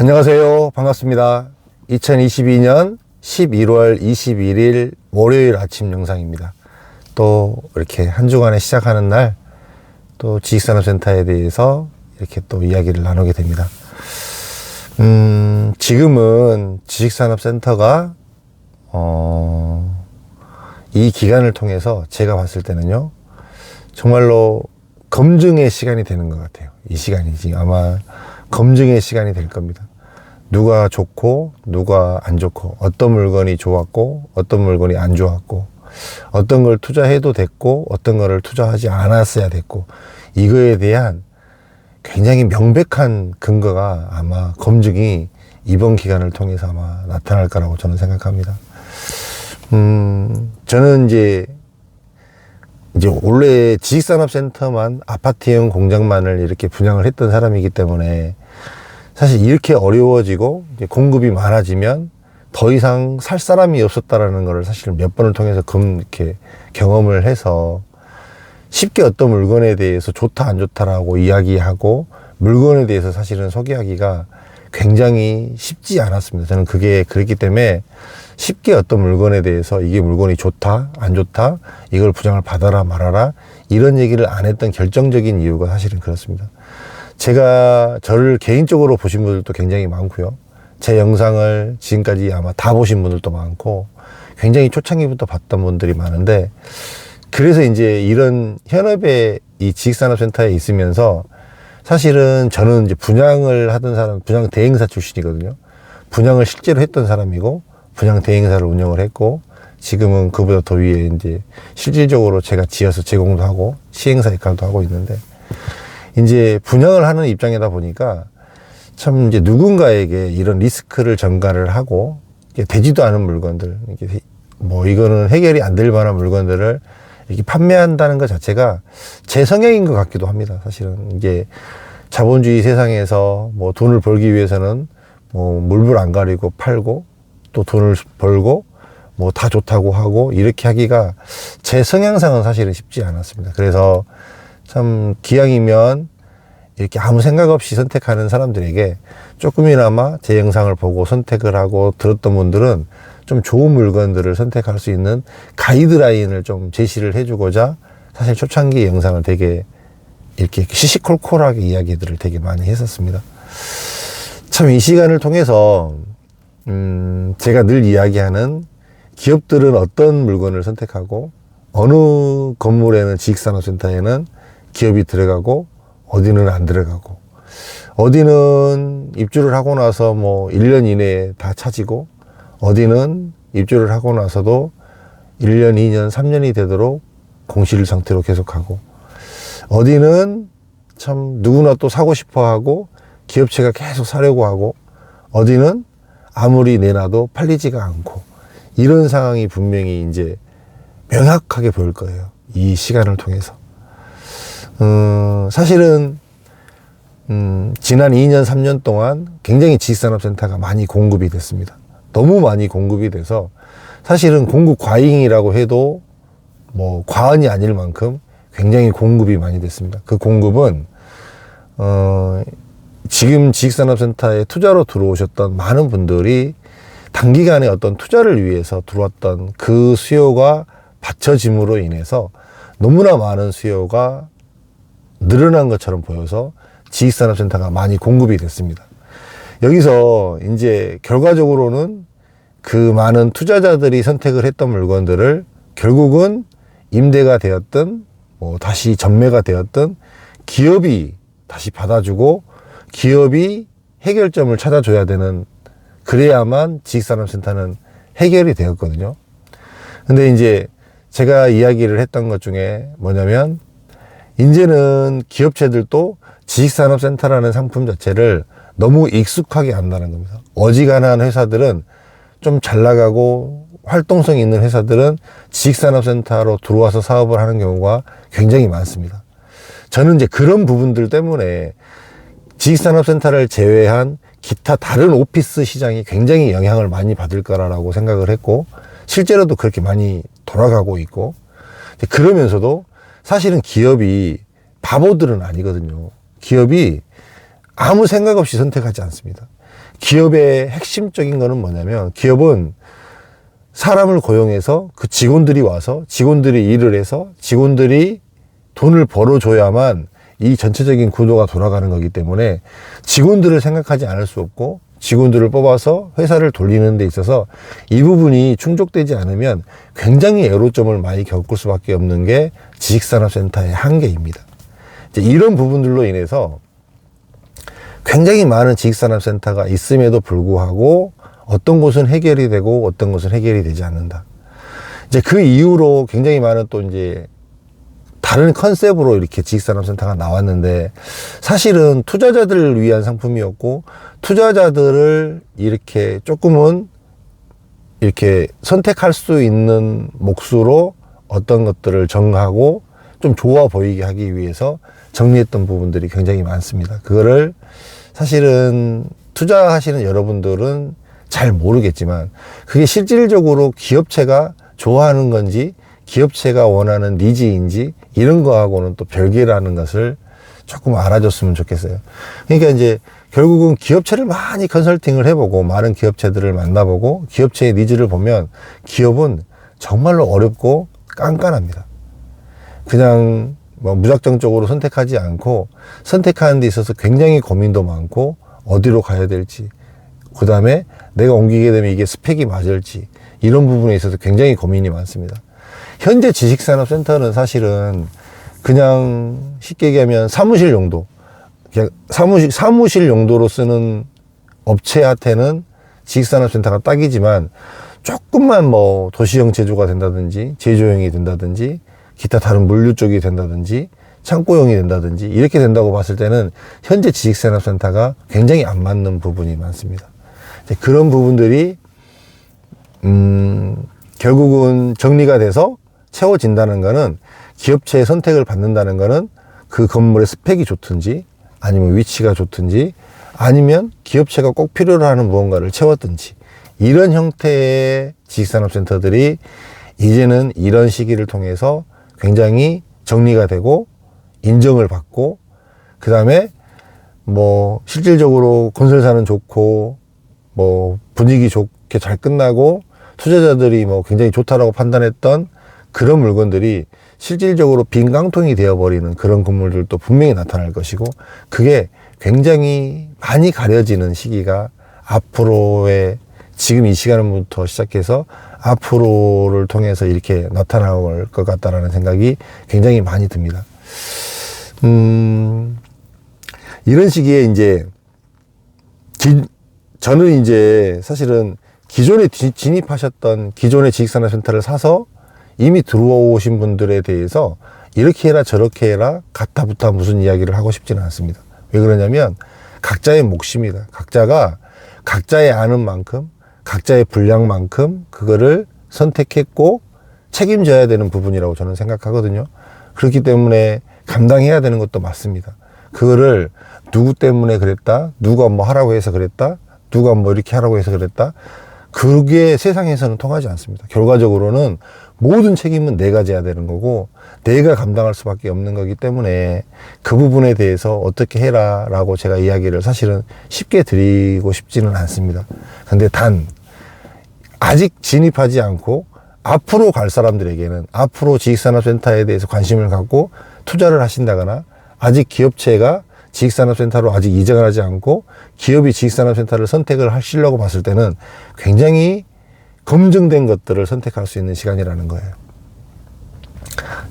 안녕하세요. 반갑습니다. 2022년 11월 21일 월요일 아침 영상입니다. 또 이렇게 한 주간에 시작하는 날 또 지식산업센터에 대해서 이렇게 또 이야기를 나누게 됩니다. 지금은 지식산업센터가 이 기간을 통해서 제가 봤을 때는요, 정말로 검증의 시간이 되는 것 같아요. 이 시간이 지금 아마 검증의 시간이 될 겁니다. 누가 좋고 누가 안 좋고, 어떤 물건이 좋았고 어떤 물건이 안 좋았고, 어떤 걸 투자해도 됐고 어떤 거를 투자하지 않았어야 됐고, 이거에 대한 굉장히 명백한 근거가 아마 검증이 이번 기간을 통해서 아마 나타날 거라고 저는 생각합니다. 저는 이제 원래 지식산업센터만 아파트형 공장만을 이렇게 분양을 했던 사람이기 때문에, 사실 이렇게 어려워지고 이제 공급이 많아지면 더 이상 살 사람이 없었다라는 것을 사실 몇 번을 통해서 이렇게 경험을 해서, 쉽게 어떤 물건에 대해서 좋다 안 좋다라고 이야기하고 물건에 대해서 사실은 소개하기가 굉장히 쉽지 않았습니다. 저는 그게 그랬기 때문에 쉽게 어떤 물건에 대해서 이게 물건이 좋다 안 좋다, 이걸 부장을 받아라 말아라, 이런 얘기를 안 했던 결정적인 이유가 사실은 그렇습니다. 저를 개인적으로 보신 분들도 굉장히 많고요, 제 영상을 지금까지 아마 다 보신 분들도 많고, 굉장히 초창기부터 봤던 분들이 많은데, 그래서 이제 이런 현업의 이 지식산업센터에 있으면서, 사실은 저는 이제 분양을 하던 사람, 분양 대행사 출신이거든요. 분양을 실제로 했던 사람이고, 분양 대행사를 운영을 했고, 지금은 그보다 더 위에 이제 실질적으로 제가 지어서 제공도 하고 시행사 역할도 하고 있는데, 이제 분양을 하는 입장이다 보니까 참 이제 누군가에게 이런 리스크를 전가를 하고, 되지도 않은 물건들, 이거는 해결이 안 될 만한 물건들을 이렇게 판매한다는 것 자체가 제 성향인 것 같기도 합니다. 사실은 이게 자본주의 세상에서 돈을 벌기 위해서는 물불 안 가리고 팔고, 또 돈을 벌고 다 좋다고 하고, 이렇게 하기가 제 성향상은 사실은 쉽지 않았습니다. 그래서 참 기왕이면 이렇게 아무 생각 없이 선택하는 사람들에게 조금이나마 제 영상을 보고 선택을 하고 들었던 분들은 좀 좋은 물건들을 선택할 수 있는 가이드라인을 좀 제시를 해주고자, 사실 초창기 영상을 되게 이렇게 시시콜콜하게 이야기들을 되게 많이 했었습니다. 참 이 시간을 통해서 제가 늘 이야기하는, 기업들은 어떤 물건을 선택하고 어느 건물에는, 지식산업센터에는 기업이 들어가고 어디는 안 들어가고, 어디는 입주를 하고 나서 1년 이내에 다 차지고, 어디는 입주를 하고 나서도 1년, 2년, 3년이 되도록 공실 상태로 계속하고, 어디는 참 누구나 또 사고 싶어 하고 기업체가 계속 사려고 하고, 어디는 아무리 내놔도 팔리지가 않고, 이런 상황이 분명히 이제 명확하게 보일 거예요, 이 시간을 통해서. 사실은 지난 2년, 3년 동안 굉장히 지식산업센터가 많이 공급이 됐습니다. 너무 많이 공급이 돼서 사실은 공급 과잉이라고 해도 과언이 아닐 만큼 굉장히 공급이 많이 됐습니다. 그 공급은 지금 지식산업센터에 투자로 들어오셨던 많은 분들이 단기간에 어떤 투자를 위해서 들어왔던 그 수요가 받쳐짐으로 인해서 너무나 많은 수요가 늘어난 것처럼 보여서 지식산업센터가 많이 공급이 됐습니다. 여기서 이제 결과적으로는 그 많은 투자자들이 선택을 했던 물건들을 결국은 임대가 되었든 다시 전매가 되었든 기업이 다시 받아주고, 기업이 해결점을 찾아줘야 되는, 그래야만 지식산업센터는 해결이 되었거든요. 근데 이제 제가 이야기를 했던 것 중에 뭐냐면, 이제는 기업체들도 지식산업센터라는 상품 자체를 너무 익숙하게 안다는 겁니다. 어지간한 회사들은, 좀 잘 나가고 활동성이 있는 회사들은 지식산업센터로 들어와서 사업을 하는 경우가 굉장히 많습니다. 저는 이제 그런 부분들 때문에 지식산업센터를 제외한 기타 다른 오피스 시장이 굉장히 영향을 많이 받을 거라고 생각을 했고, 실제로도 그렇게 많이 돌아가고 있고, 그러면서도 사실은 기업이 바보들은 아니거든요. 기업이 아무 생각 없이 선택하지 않습니다. 기업의 핵심적인 거는 뭐냐면, 기업은 사람을 고용해서 그 직원들이 와서 직원들이 일을 해서 직원들이 돈을 벌어줘야만 이 전체적인 구도가 돌아가는 거기 때문에 직원들을 생각하지 않을 수 없고, 직원들을 뽑아서 회사를 돌리는 데 있어서 이 부분이 충족되지 않으면 굉장히 애로점을 많이 겪을 수밖에 없는 게 지식산업센터의 한계입니다. 이제 이런 부분들로 인해서 굉장히 많은 지식산업센터가 있음에도 불구하고 어떤 곳은 해결이 되고 어떤 곳은 해결이 되지 않는다. 이제 그 이후로 굉장히 많은 또 이제 다른 컨셉으로 이렇게 지식산업센터가 나왔는데, 사실은 투자자들을 위한 상품이었고, 투자자들을 이렇게 조금은 이렇게 선택할 수 있는 몫으로 어떤 것들을 정하고 좀 좋아 보이게 하기 위해서 정리했던 부분들이 굉장히 많습니다. 그거를 사실은 투자하시는 여러분들은 잘 모르겠지만, 그게 실질적으로 기업체가 좋아하는 건지 기업체가 원하는 니즈인지 이런 거하고는 또 별개라는 것을 조금 알아줬으면 좋겠어요. 그러니까 이제 결국은 기업체를 많이 컨설팅을 해보고 많은 기업체들을 만나보고 기업체의 니즈를 보면 기업은 정말로 어렵고 깐깐합니다. 그냥 뭐 무작정적으로 선택하지 않고, 선택하는 데 있어서 굉장히 고민도 많고, 어디로 가야 될지, 그 다음에 내가 옮기게 되면 이게 스펙이 맞을지, 이런 부분에 있어서 굉장히 고민이 많습니다. 현재 지식산업센터는 사실은 그냥 쉽게 얘기하면 사무실 용도, 그냥 사무실 용도로 쓰는 업체한테는 지식산업센터가 딱이지만, 조금만 뭐 도시형 제조가 된다든지 제조형이 된다든지 기타 다른 물류 쪽이 된다든지 창고형이 된다든지 이렇게 된다고 봤을 때는 현재 지식산업센터가 굉장히 안 맞는 부분이 많습니다. 이제 그런 부분들이 결국은 정리가 돼서 채워진다는 거는, 기업체의 선택을 받는다는 거는 그 건물의 스펙이 좋든지 아니면 위치가 좋든지 아니면 기업체가 꼭 필요로 하는 무언가를 채웠든지, 이런 형태의 지식산업센터들이 이제는 이런 시기를 통해서 굉장히 정리가 되고 인정을 받고, 그 다음에 뭐 실질적으로 건설사는 좋고 뭐 분위기 좋게 잘 끝나고 투자자들이 뭐 굉장히 좋다라고 판단했던 그런 물건들이 실질적으로 빈 깡통이 되어버리는 그런 건물들도 분명히 나타날 것이고, 그게 굉장히 많이 가려지는 시기가 앞으로의 지금 이 시간부터 시작해서 앞으로를 통해서 이렇게 나타날 것 같다라는 생각이 굉장히 많이 듭니다. 이런 시기에 이제 저는 이제 사실은 기존에 진입하셨던 기존의 지식산업센터를 사서 이미 들어오신 분들에 대해서 이렇게 해라 저렇게 해라 가타부타 무슨 이야기를 하고 싶지는 않습니다. 왜 그러냐면 각자의 몫입니다. 각자가 각자의 아는 만큼 각자의 분량만큼 그거를 선택했고 책임져야 되는 부분이라고 저는 생각하거든요. 그렇기 때문에 감당해야 되는 것도 맞습니다. 그거를 누구 때문에 그랬다, 누가 뭐 하라고 해서 그랬다, 누가 뭐 이렇게 하라고 해서 그랬다, 그게 세상에서는 통하지 않습니다. 결과적으로는 모든 책임은 내가 져야 되는 거고 내가 감당할 수밖에 없는 거기 때문에 그 부분에 대해서 어떻게 해라 라고 제가 이야기를 사실은 쉽게 드리고 싶지는 않습니다. 근데 단 아직 진입하지 않고 앞으로 갈 사람들에게는, 앞으로 지식산업센터에 대해서 관심을 갖고 투자를 하신다거나 아직 기업체가 지식산업센터로 아직 이적을 하지 않고 기업이 지식산업센터를 선택을 하시려고 봤을 때는 굉장히 검증된 것들을 선택할 수 있는 시간이라는 거예요.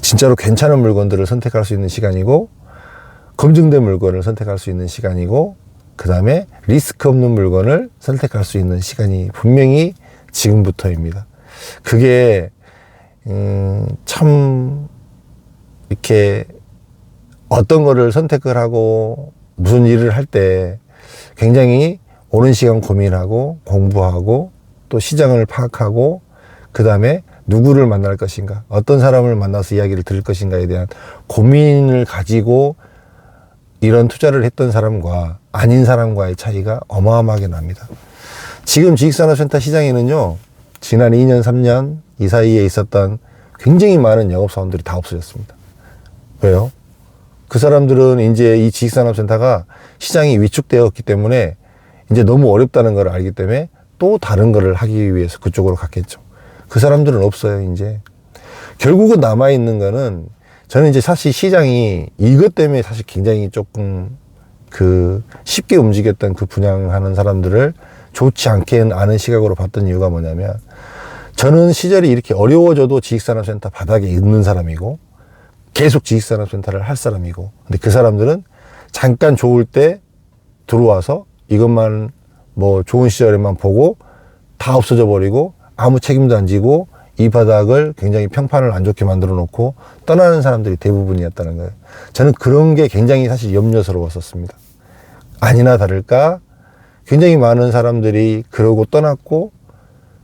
진짜로 괜찮은 물건들을 선택할 수 있는 시간이고, 검증된 물건을 선택할 수 있는 시간이고, 그 다음에 리스크 없는 물건을 선택할 수 있는 시간이 분명히 지금부터입니다. 그게 참 이렇게 어떤 거를 선택을 하고 무슨 일을 할 때 굉장히 오랜 시간 고민하고 공부하고 또 시장을 파악하고 그 다음에 누구를 만날 것인가, 어떤 사람을 만나서 이야기를 들을 것인가에 대한 고민을 가지고 이런 투자를 했던 사람과 아닌 사람과의 차이가 어마어마하게 납니다. 지금 지식산업센터 시장에는요, 지난 2년, 3년 이 사이에 있었던 굉장히 많은 영업사원들이 다 없어졌습니다. 왜요? 그 사람들은 이제 이 지식산업센터가 시장이 위축되었기 때문에 이제 너무 어렵다는 걸 알기 때문에 또 다른 거를 하기 위해서 그쪽으로 갔겠죠. 그 사람들은 없어요, 이제. 결국은 남아있는 거는 저는 이제 사실 시장이 이것 때문에 사실 굉장히 조금 쉽게 움직였던 그 분양하는 사람들을 좋지 않게 아는 시각으로 봤던 이유가 뭐냐면 저는 시절이 이렇게 어려워져도 지식산업센터 바닥에 있는 사람이고 계속 지식산업센터를 할 사람이고 근데 그 사람들은 잠깐 좋을 때 들어와서 이것만 뭐 좋은 시절에만 보고 다 없어져 버리고 아무 책임도 안 지고 이 바닥을 굉장히 평판을 안 좋게 만들어 놓고 떠나는 사람들이 대부분이었다는 거예요. 저는 그런 게 굉장히 사실 염려스러웠었습니다. 아니나 다를까 굉장히 많은 사람들이 그러고 떠났고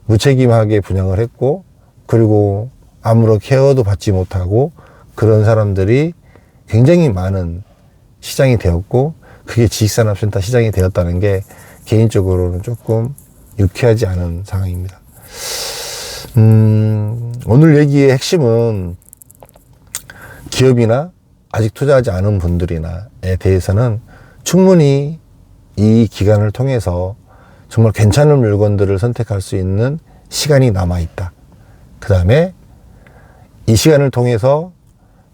무책임하게 분양을 했고 그리고 아무런 케어도 받지 못하고 그런 사람들이 굉장히 많은 시장이 되었고 그게 지식산업센터 시장이 되었다는 게 개인적으로는 조금 유쾌하지 않은 상황입니다. 오늘 얘기의 핵심은 기업이나 아직 투자하지 않은 분들이나에 대해서는 충분히 이 기간을 통해서 정말 괜찮은 물건들을 선택할 수 있는 시간이 남아있다. 그 다음에 이 시간을 통해서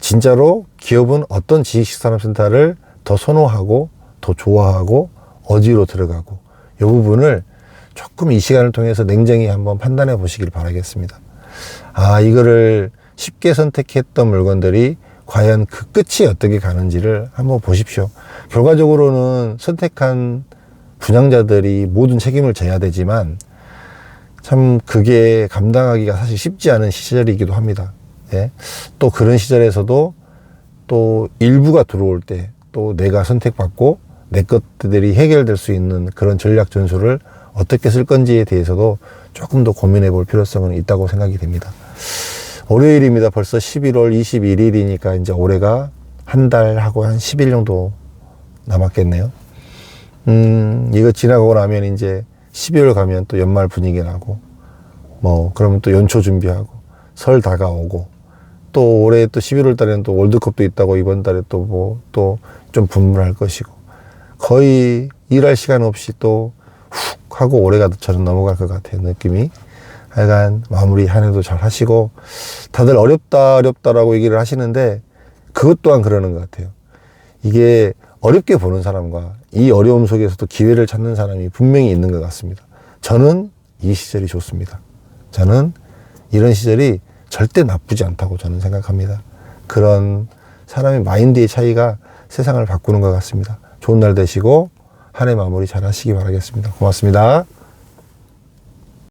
진짜로 기업은 어떤 지식산업센터를 더 선호하고 더 좋아하고 어디로 들어가고 이 부분을 조금 이 시간을 통해서 냉정히 한번 판단해 보시길 바라겠습니다. 아, 이거를 쉽게 선택했던 물건들이 과연 그 끝이 어떻게 가는지를 한번 보십시오. 결과적으로는 선택한 분양자들이 모든 책임을 져야 되지만 참 그게 감당하기가 사실 쉽지 않은 시절이기도 합니다. 예? 또 그런 시절에서도 또 일부가 들어올 때 또 내가 선택받고 내 것들이 해결될 수 있는 그런 전략 전술을 어떻게 쓸 건지에 대해서도 조금 더 고민해 볼 필요성은 있다고 생각이 됩니다. 월요일입니다. 벌써 11월 21일이니까 이제 올해가 한 달하고 한 10일 정도 남았겠네요. 이거 지나가고 나면 이제 12월 가면 또 연말 분위기 나고 뭐 그러면 또 연초 준비하고 설 다가오고 또 올해 또 11월 달에는 또 월드컵도 있다고 이번 달에 또 뭐 또 좀 분분할 것이고 거의 일할 시간 없이 또 훅 하고 올해가 저는 넘어갈 것 같아요, 느낌이. 하여간 마무리 한 해도 잘 하시고 다들 어렵다라고 얘기를 하시는데 그것 또한 그러는 것 같아요. 이게 어렵게 보는 사람과 이 어려움 속에서도 기회를 찾는 사람이 분명히 있는 것 같습니다. 저는 이 시절이 좋습니다. 저는 이런 시절이 절대 나쁘지 않다고 저는 생각합니다. 그런 사람의 마인드의 차이가 세상을 바꾸는 것 같습니다. 좋은 날 되시고 한 해 마무리 잘 하시기 바라겠습니다. 고맙습니다.